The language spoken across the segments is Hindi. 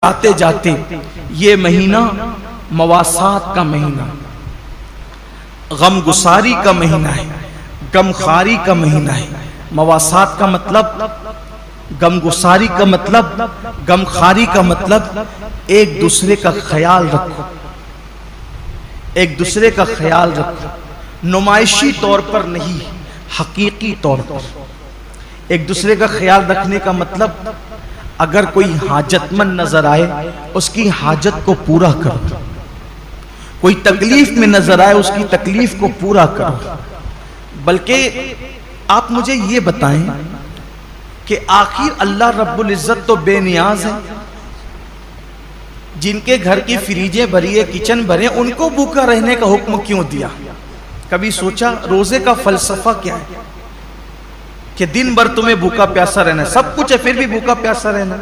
जाते जाते ये महीना मवासात का महीना, गमगुसारी का महीना है, गमखारी का महीना है। मवासात का मतलब, गमगुसारी का मतलब, गमखारी का मतलब एक दूसरे का ख्याल रखो, एक दूसरे का ख्याल रखो, नुमाइशी तौर पर नहीं, हकीकी तौर पर। एक दूसरे का ख्याल रखने का मतलब, अगर कोई हाजतमंद नजर आए उसकी हाजत को पूरा करो, कोई तकलीफ में नजर आए उसकी तकलीफ को पूरा करो। बल्कि आप मुझे ये बताएं कि आखिर अल्लाह रब्बुल इज्जत तो बेनियाज है, जिनके घर की फ्रीजें भरी है, किचन भरे, उनको भूखा रहने का हुक्म क्यों दिया? कभी सोचा रोजे का फलसफा क्या है कि दिन भर तुम्हें भूखा प्यासा रहना, सब कुछ है फिर भी भूखा प्यासा रहना?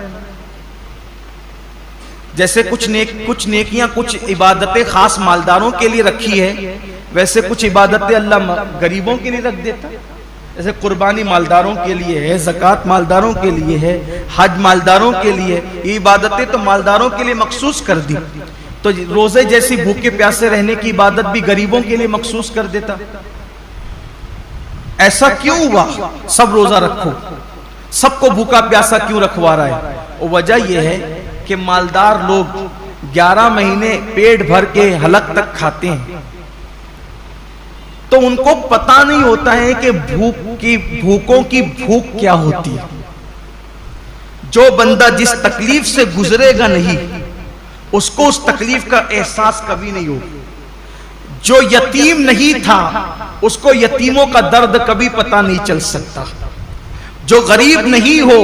जैसे कुछ नेकियां, कुछ इबादतें खास मालदारों के लिए रखी है, वैसे कुछ इबादतें अल्लाह गरीबों के लिए रख देता। जैसे कुर्बानी मालदारों के लिए है, ज़कात मालदारों के लिए है, हज मालदारों के लिए, ये इबादतें तो मालदारों के लिए मखसूस कर दी। तो रोजे जैसी भूखे प्यासे रहने की इबादत भी गरीबों के लिए मखसूस कर देता। ऐसा क्यों हुआ? सब रोजा रखो, सबको भूखा प्यासा क्यों रखवा रहा है? और वजह यह है कि मालदार लोग 11 महीने पेट भर के हलक तक खाते हैं, तो उनको पता नहीं होता है कि भूखों की भूख क्या होती है। जो बंदा जिस तकलीफ से गुजरेगा नहीं, उसको उस तकलीफ का एहसास कभी नहीं होगा। जो यतीम नहीं था, उसको यतीमों का दर्द कभी पता नहीं चल सकता। जो गरीब नहीं हो,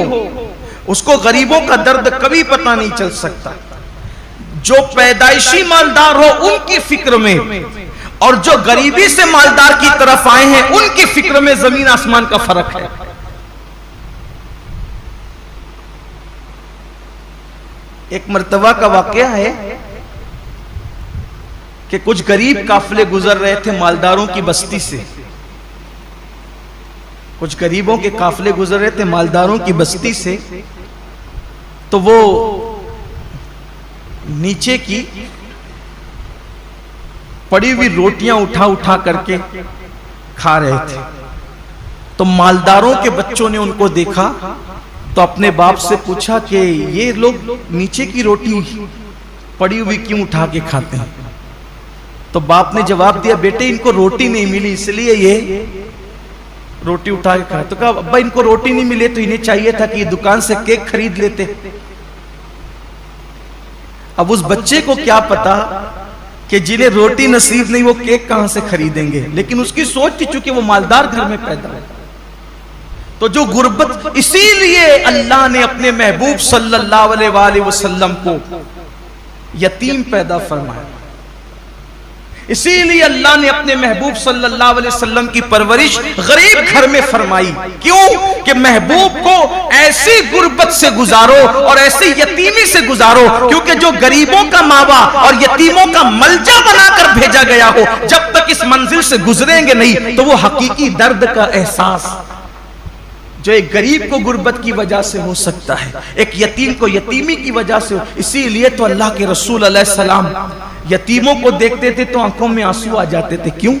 उसको गरीबों का दर्द कभी पता नहीं चल सकता। जो पैदाइशी मालदार हो उनकी फिक्र में, और जो गरीबी से मालदार की तरफ आए हैं उनकी फिक्र में जमीन आसमान का फर्क है। एक मर्तबा का वाकया है कि कुछ गरीब काफिले गुजर रहे थे मालदारों की बस्ती से। कुछ गरीबों के काफिले गुजर रहे थे मालदारों की बस्ती से, तो वो नीचे की पड़ी हुई रोटियां उठा उठा करके खा रहे थे। तो मालदारों के बच्चों ने उनको देखा तो अपने बाप से पूछा कि ये लोग नीचे की रोटी पड़ी हुई क्यों उठा के खाते हैं? तो बाप ने जवाब दिया, बेटे इनको रोटी नहीं मिली इसलिए ये रोटी उठा के खाए। तो कहा, अब्बा इनको रोटी नहीं मिले तो इन्हें चाहिए था कि ये दुकान से केक खरीद लेते। अब उस बच्चे को क्या पता कि जिन्हें रोटी नसीब नहीं वो केक कहां से खरीदेंगे, लेकिन उसकी सोच थी चूंकि वो मालदार घर में पैदा है। तो जो गुर्बत, इसीलिए अल्लाह ने अपने महबूब सल्लल्लाहु अलैहि वसल्लम को यतीम पैदा फरमाया। इसीलिए अल्लाह ने अपने महबूब सल्लल्लाहु अलैहि वसल्लम की परवरिश गरीब घर में फरमाई। क्यों? कि महबूब को ऐसी गुर्बत से गुजारो और ऐसी यतीमी से गुजारो, क्योंकि जो गरीबों का मावा और यतीमों का मलजा बनाकर भेजा गया हो, जब तक इस मंजिल से गुजरेंगे नहीं तो वो हकीकी दर्द का एहसास जो एक गरीब को गुर्बत की वजह से हो सकता है, एक यतीम को यतीमी की वजह से हो। इसीलिए तो अल्लाह के रसूल अलैहिस्सलाम यतीमों को देखते थे तो आंखों में आंसू आ जाते थे। क्यों?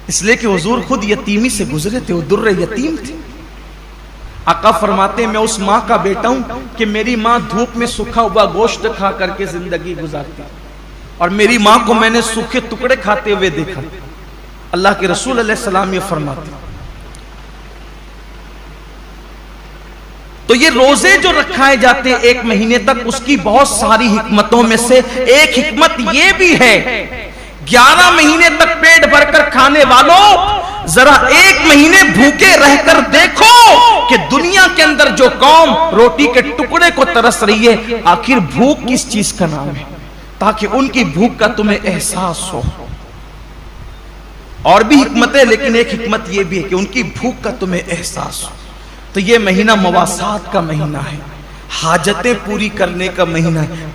इसलिए कि हुजूर खुद यतीमी से गुजरे थे, वो दुर्रे यतीम थे। आका फरमाते, मैं उस माँ का बेटा हूं कि मेरी माँ धूप में सूखा हुआ गोश्त खा करके जिंदगी गुजारती, और मेरी माँ को मैंने सूखे टुकड़े खाते हुए देखा। अल्लाह के रसूल अलैहिस्सलाम ये फरमाते। तो ये रोजे जो रखाए जाते हैं 1 महीने तक, उसकी बहुत सारी हिकमतों में से एक हिकमत ये भी है, 11 महीने तक पेट भरकर खाने वालों, जरा 1 महीने भूखे रहकर देखो कि दुनिया के अंदर जो कौम रोटी के टुकड़े को तरस रही है, आखिर भूख किस चीज का नाम है, ताकि उनकी भूख का तुम्हें एहसास हो। और भी हिकमत है, लेकिन एक हिकमत यह भी है कि उनकी भूख का तुम्हें एहसास हो। तो ये महीना मवासात का महीना है, हाजतें पूरी करने का महीना है।